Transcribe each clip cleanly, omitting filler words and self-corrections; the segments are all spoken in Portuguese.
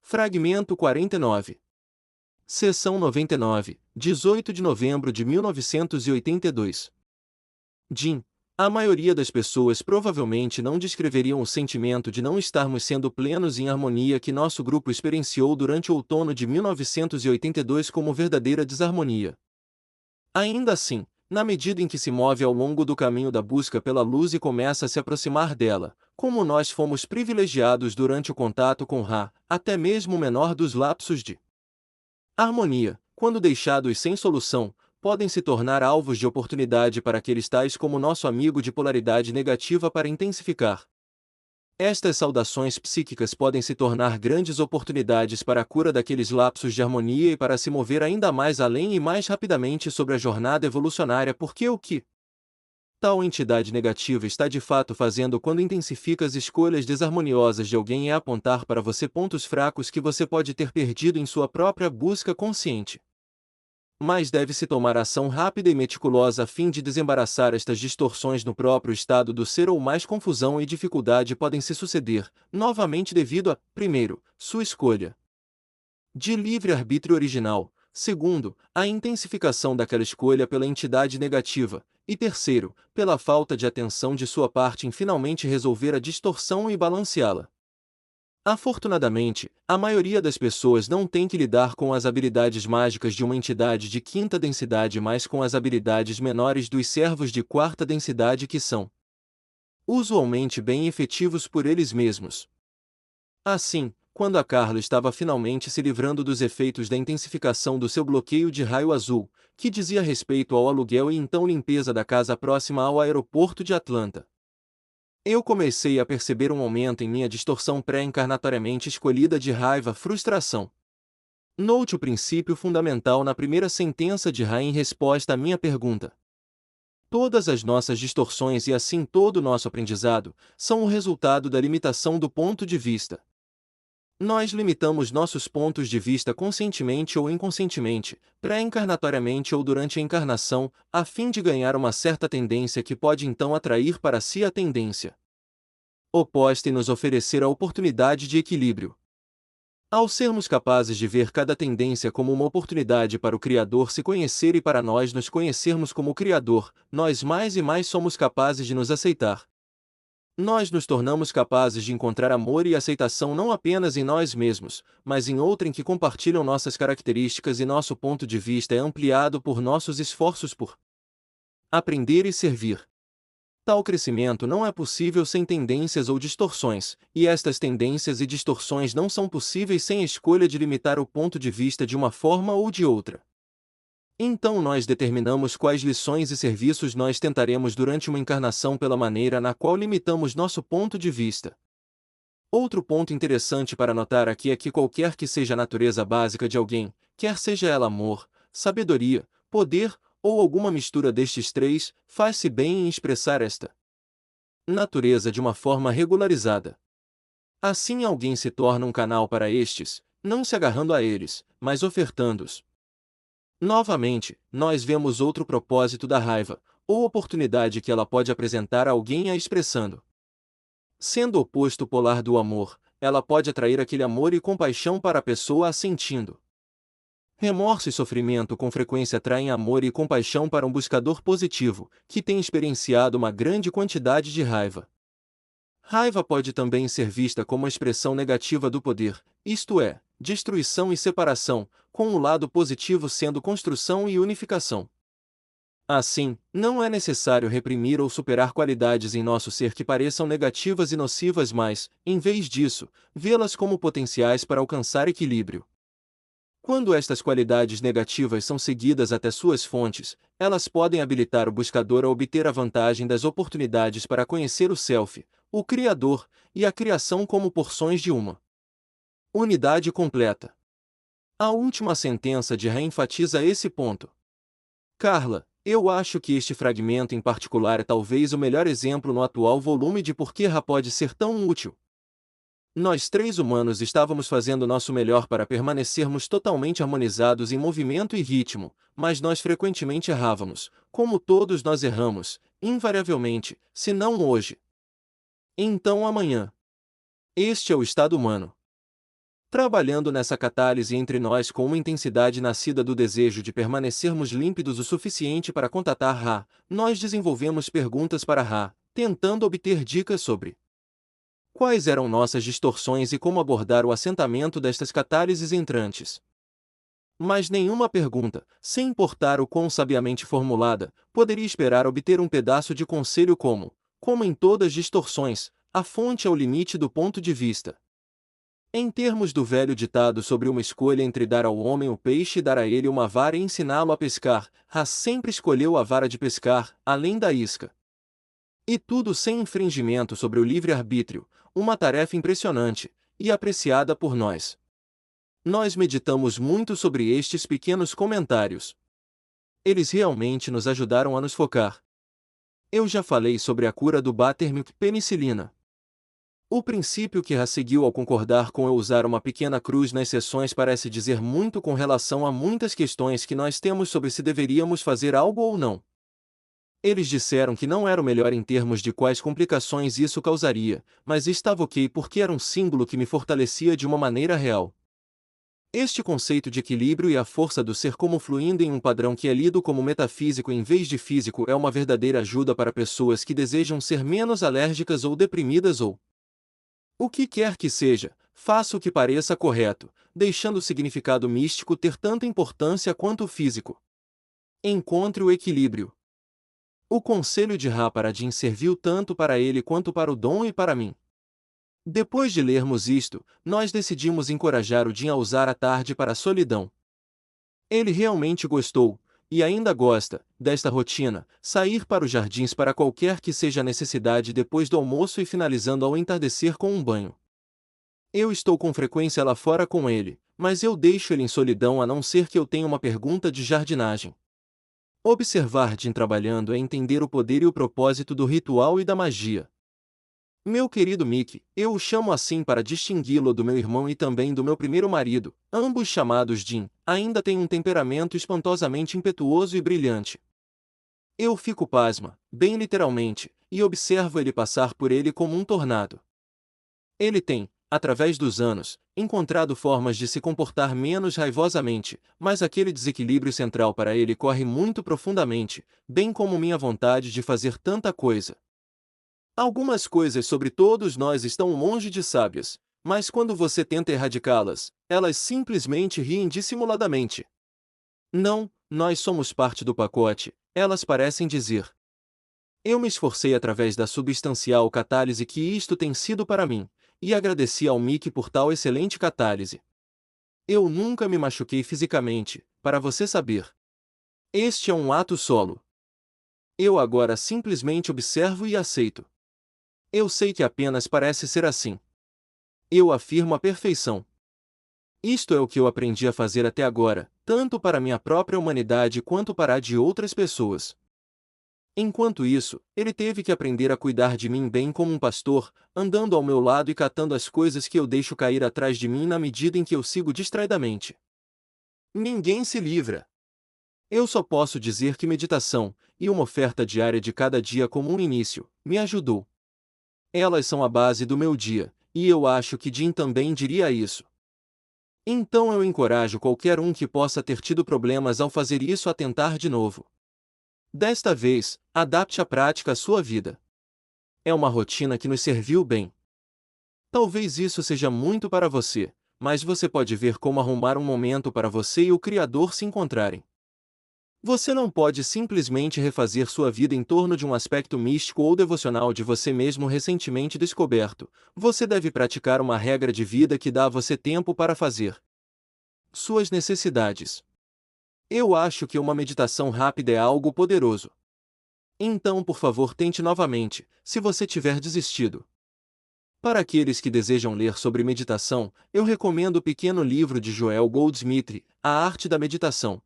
Fragmento 49. Seção 99, 18 de novembro de 1982. Jim. A maioria das pessoas provavelmente não descreveriam o sentimento de não estarmos sendo plenos em harmonia que nosso grupo experienciou durante o outono de 1982 como verdadeira desarmonia. Ainda assim, na medida em que se move ao longo do caminho da busca pela luz e começa a se aproximar dela, como nós fomos privilegiados durante o contato com Ra, até mesmo o menor dos lapsos de harmonia, quando deixados sem solução, podem se tornar alvos de oportunidade para aqueles tais como nosso amigo de polaridade negativa para intensificar. Estas saudações psíquicas podem se tornar grandes oportunidades para a cura daqueles lapsos de harmonia e para se mover ainda mais além e mais rapidamente sobre a jornada evolucionária, porque o que tal entidade negativa está de fato fazendo quando intensifica as escolhas desarmoniosas de alguém é apontar para você pontos fracos que você pode ter perdido em sua própria busca consciente. Mas deve-se tomar ação rápida e meticulosa a fim de desembaraçar estas distorções no próprio estado do ser, ou mais confusão e dificuldade podem se suceder, novamente devido a, primeiro, sua escolha de livre-arbítrio original, segundo, a intensificação daquela escolha pela entidade negativa, e terceiro, pela falta de atenção de sua parte em finalmente resolver a distorção e balanceá-la. Afortunadamente, a maioria das pessoas não tem que lidar com as habilidades mágicas de uma entidade de quinta densidade, mas com as habilidades menores dos servos de quarta densidade, que são usualmente bem efetivos por eles mesmos. Assim, quando a Carla estava finalmente se livrando dos efeitos da intensificação do seu bloqueio de raio azul, que dizia respeito ao aluguel e então limpeza da casa próxima ao aeroporto de Atlanta, eu comecei a perceber um aumento em minha distorção pré-encarnatoriamente escolhida de raiva-frustração. Note o princípio fundamental na primeira sentença de Ra em resposta à minha pergunta. Todas as nossas distorções e assim todo o nosso aprendizado são o resultado da limitação do ponto de vista. Nós limitamos nossos pontos de vista conscientemente ou inconscientemente, pré-encarnatoriamente ou durante a encarnação, a fim de ganhar uma certa tendência que pode então atrair para si a tendência oposta e nos oferecer a oportunidade de equilíbrio. Ao sermos capazes de ver cada tendência como uma oportunidade para o Criador se conhecer e para nós nos conhecermos como o Criador, nós mais e mais somos capazes de nos aceitar. Nós nos tornamos capazes de encontrar amor e aceitação não apenas em nós mesmos, mas em outrem que compartilham nossas características, e nosso ponto de vista é ampliado por nossos esforços por aprender e servir. Tal crescimento não é possível sem tendências ou distorções, e estas tendências e distorções não são possíveis sem a escolha de limitar o ponto de vista de uma forma ou de outra. Então nós determinamos quais lições e serviços nós tentaremos durante uma encarnação pela maneira na qual limitamos nosso ponto de vista. Outro ponto interessante para notar aqui é que qualquer que seja a natureza básica de alguém, quer seja ela amor, sabedoria, poder, ou alguma mistura destes três, faz-se bem em expressar esta natureza de uma forma regularizada. Assim alguém se torna um canal para estes, não se agarrando a eles, mas ofertando-os. Novamente, nós vemos outro propósito da raiva, ou oportunidade que ela pode apresentar a alguém a expressando. Sendo o oposto polar do amor, ela pode atrair aquele amor e compaixão para a pessoa assentindo. Remorso e sofrimento com frequência atraem amor e compaixão para um buscador positivo, que tem experienciado uma grande quantidade de raiva. Raiva pode também ser vista como a expressão negativa do poder, isto é, destruição e separação, com o lado positivo sendo construção e unificação. Assim, não é necessário reprimir ou superar qualidades em nosso ser que pareçam negativas e nocivas, mas, em vez disso, vê-las como potenciais para alcançar equilíbrio. Quando estas qualidades negativas são seguidas até suas fontes, elas podem habilitar o buscador a obter a vantagem das oportunidades para conhecer o Self, o Criador, e a criação como porções de uma unidade completa. A última sentença de Ra enfatiza esse ponto. Carla, eu acho que este fragmento em particular é talvez o melhor exemplo no atual volume de por que Ra pode ser tão útil. Nós três humanos estávamos fazendo nosso melhor para permanecermos totalmente harmonizados em movimento e ritmo, mas nós frequentemente errávamos, como todos nós erramos, invariavelmente, se não hoje, então amanhã. Este é o estado humano. Trabalhando nessa catálise entre nós com uma intensidade nascida do desejo de permanecermos límpidos o suficiente para contatar Ra, nós desenvolvemos perguntas para Ra, tentando obter dicas sobre quais eram nossas distorções e como abordar o assentamento destas catálises entrantes. Mas nenhuma pergunta, sem importar o quão sabiamente formulada, poderia esperar obter um pedaço de conselho como em todas distorções, a fonte é o limite do ponto de vista. Em termos do velho ditado sobre uma escolha entre dar ao homem o peixe e dar a ele uma vara e ensiná-lo a pescar, Ra sempre escolheu a vara de pescar, além da isca. E tudo sem infringimento sobre o livre-arbítrio, uma tarefa impressionante, e apreciada por nós. Nós meditamos muito sobre estes pequenos comentários. Eles realmente nos ajudaram a nos focar. Eu já falei sobre a cura do Buttermilk penicilina. O princípio que Ra seguiu ao concordar com eu usar uma pequena cruz nas sessões parece dizer muito com relação a muitas questões que nós temos sobre se deveríamos fazer algo ou não. Eles disseram que não era o melhor em termos de quais complicações isso causaria, mas estava ok porque era um símbolo que me fortalecia de uma maneira real. Este conceito de equilíbrio e a força do ser como fluindo em um padrão que é lido como metafísico em vez de físico é uma verdadeira ajuda para pessoas que desejam ser menos alérgicas ou deprimidas ou o que quer que seja, faça o que pareça correto, deixando o significado místico ter tanta importância quanto o físico. Encontre o equilíbrio. O conselho de Ra para Jin serviu tanto para ele quanto para o Dom e para mim. Depois de lermos isto, nós decidimos encorajar o Jin a usar a tarde para a solidão. Ele realmente gostou, e ainda gosta, desta rotina, sair para os jardins para qualquer que seja a necessidade depois do almoço e finalizando ao entardecer com um banho. Eu estou com frequência lá fora com ele, mas eu deixo ele em solidão a não ser que eu tenha uma pergunta de jardinagem. Observar Jin trabalhando é entender o poder e o propósito do ritual e da magia. Meu querido Mickey, eu o chamo assim para distingui-lo do meu irmão e também do meu primeiro marido, ambos chamados Jin, ainda tem um temperamento espantosamente impetuoso e brilhante. Eu fico pasma, bem literalmente, e observo ele passar por ele como um tornado. Ele tem, através dos anos, encontrado formas de se comportar menos raivosamente, mas aquele desequilíbrio central para ele corre muito profundamente, bem como minha vontade de fazer tanta coisa. Algumas coisas sobre todos nós estão longe de sábias, mas quando você tenta erradicá-las, elas simplesmente riem dissimuladamente. Não, nós somos parte do pacote, elas parecem dizer. Eu me esforcei através da substancial catálise que isto tem sido para mim, e agradeci ao Mickey por tal excelente catálise. Eu nunca me machuquei fisicamente, para você saber. Este é um ato solo. Eu agora simplesmente observo e aceito. Eu sei que apenas parece ser assim. Eu afirmo a perfeição. Isto é o que eu aprendi a fazer até agora, tanto para minha própria humanidade quanto para a de outras pessoas. Enquanto isso, ele teve que aprender a cuidar de mim bem como um pastor, andando ao meu lado e catando as coisas que eu deixo cair atrás de mim na medida em que eu sigo distraidamente. Ninguém se livra. Eu só posso dizer que meditação, e uma oferta diária de cada dia como um início, me ajudou. Elas são a base do meu dia, e eu acho que Jin também diria isso. Então eu encorajo qualquer um que possa ter tido problemas ao fazer isso a tentar de novo. Desta vez, adapte a prática à sua vida. É uma rotina que nos serviu bem. Talvez isso seja muito para você, mas você pode ver como arrumar um momento para você e o Criador se encontrarem. Você não pode simplesmente refazer sua vida em torno de um aspecto místico ou devocional de você mesmo recentemente descoberto. Você deve praticar uma regra de vida que dá a você tempo para fazer suas necessidades. Eu acho que uma meditação rápida é algo poderoso. Então, por favor, tente novamente, se você tiver desistido. Para aqueles que desejam ler sobre meditação, eu recomendo o pequeno livro de Joel Goldsmith, A Arte da Meditação.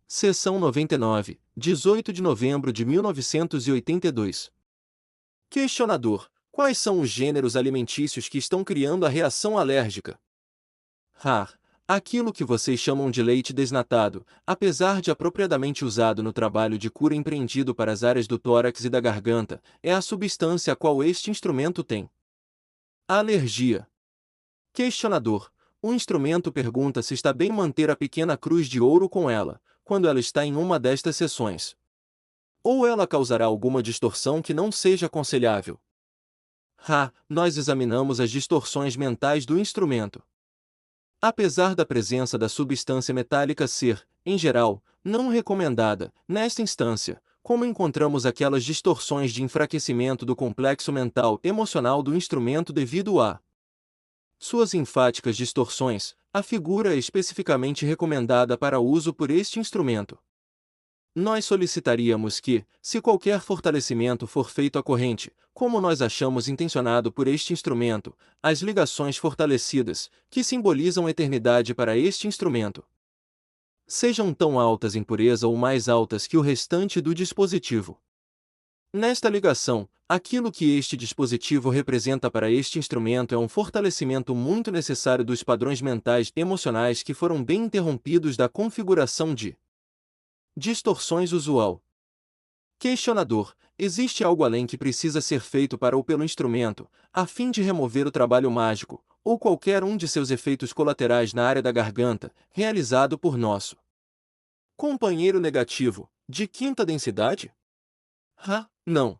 Seção 99, 18 de novembro de 1982. Questionador: quais são os gêneros alimentícios que estão criando a reação alérgica? Rar. Aquilo que vocês chamam de leite desnatado, apesar de apropriadamente usado no trabalho de cura empreendido para as áreas do tórax e da garganta, é a substância a qual este instrumento tem alergia. Questionador: o instrumento pergunta se está bem manter a pequena cruz de ouro com ela, quando ela está em uma destas seções. Ou ela causará alguma distorção que não seja aconselhável. Nós examinamos as distorções mentais do instrumento. Apesar da presença da substância metálica ser, em geral, não recomendada, nesta instância, como encontramos aquelas distorções de enfraquecimento do complexo mental emocional do instrumento devido a suas enfáticas distorções, a figura é especificamente recomendada para uso por este instrumento. Nós solicitaríamos que, se qualquer fortalecimento for feito à corrente, como nós achamos intencionado por este instrumento, as ligações fortalecidas, que simbolizam a eternidade para este instrumento, sejam tão altas em pureza ou mais altas que o restante do dispositivo. Nesta ligação, aquilo que este dispositivo representa para este instrumento é um fortalecimento muito necessário dos padrões mentais e emocionais que foram bem interrompidos da configuração de distorções usual. Questionador: existe algo além que precisa ser feito para ou pelo instrumento, a fim de remover o trabalho mágico, ou qualquer um de seus efeitos colaterais na área da garganta, realizado por nosso companheiro negativo, de quinta densidade? Não.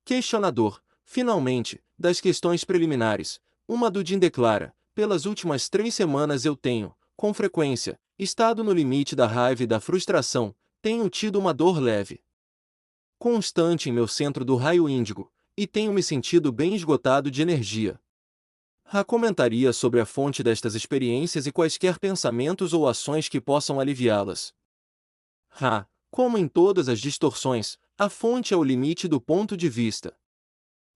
Questionador: finalmente, das questões preliminares, uma do Jim declara: pelas últimas 3 semanas eu tenho, com frequência, estado no limite da raiva e da frustração, tenho tido uma dor leve, constante em meu centro do raio índigo, e tenho me sentido bem esgotado de energia. Comentaria sobre a fonte destas experiências e quaisquer pensamentos ou ações que possam aliviá-las. Como em todas as distorções, a fonte é o limite do ponto de vista.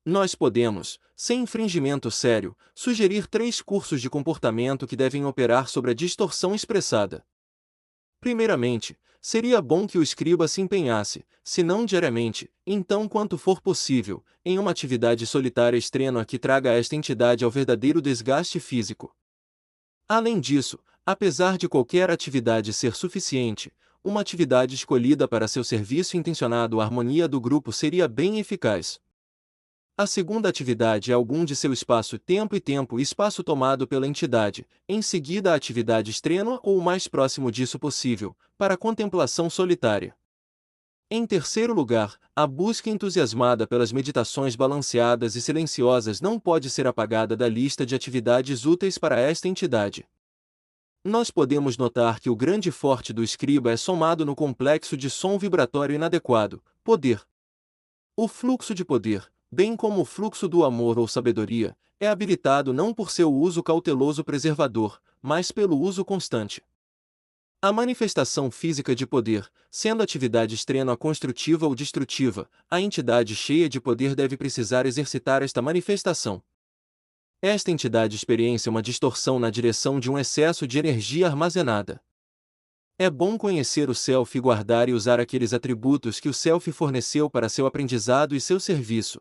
Nós podemos, sem infringimento sério, sugerir 3 cursos de comportamento que devem operar sobre a distorção expressada. Primeiramente, seria bom que o escriba se empenhasse, se não diariamente, então quanto for possível, em uma atividade solitária extrênua que traga esta entidade ao verdadeiro desgaste físico. Além disso, apesar de qualquer atividade ser suficiente, uma atividade escolhida para seu serviço intencionado à harmonia do grupo seria bem eficaz. A segunda atividade é algum de seu espaço-tempo e espaço tomado pela entidade, em seguida a atividade extrênua ou o mais próximo disso possível, para contemplação solitária. Em terceiro lugar, a busca entusiasmada pelas meditações balanceadas e silenciosas não pode ser apagada da lista de atividades úteis para esta entidade. Nós podemos notar que o grande forte do escriba é somado no complexo de som vibratório inadequado, poder. O fluxo de poder, bem como o fluxo do amor ou sabedoria, é habilitado não por seu uso cauteloso preservador, mas pelo uso constante. A manifestação física de poder, sendo atividade extrênua construtiva ou destrutiva, a entidade cheia de poder deve precisar exercitar esta manifestação. Esta entidade experiencia uma distorção na direção de um excesso de energia armazenada. É bom conhecer o Self e guardar e usar aqueles atributos que o Self forneceu para seu aprendizado e seu serviço.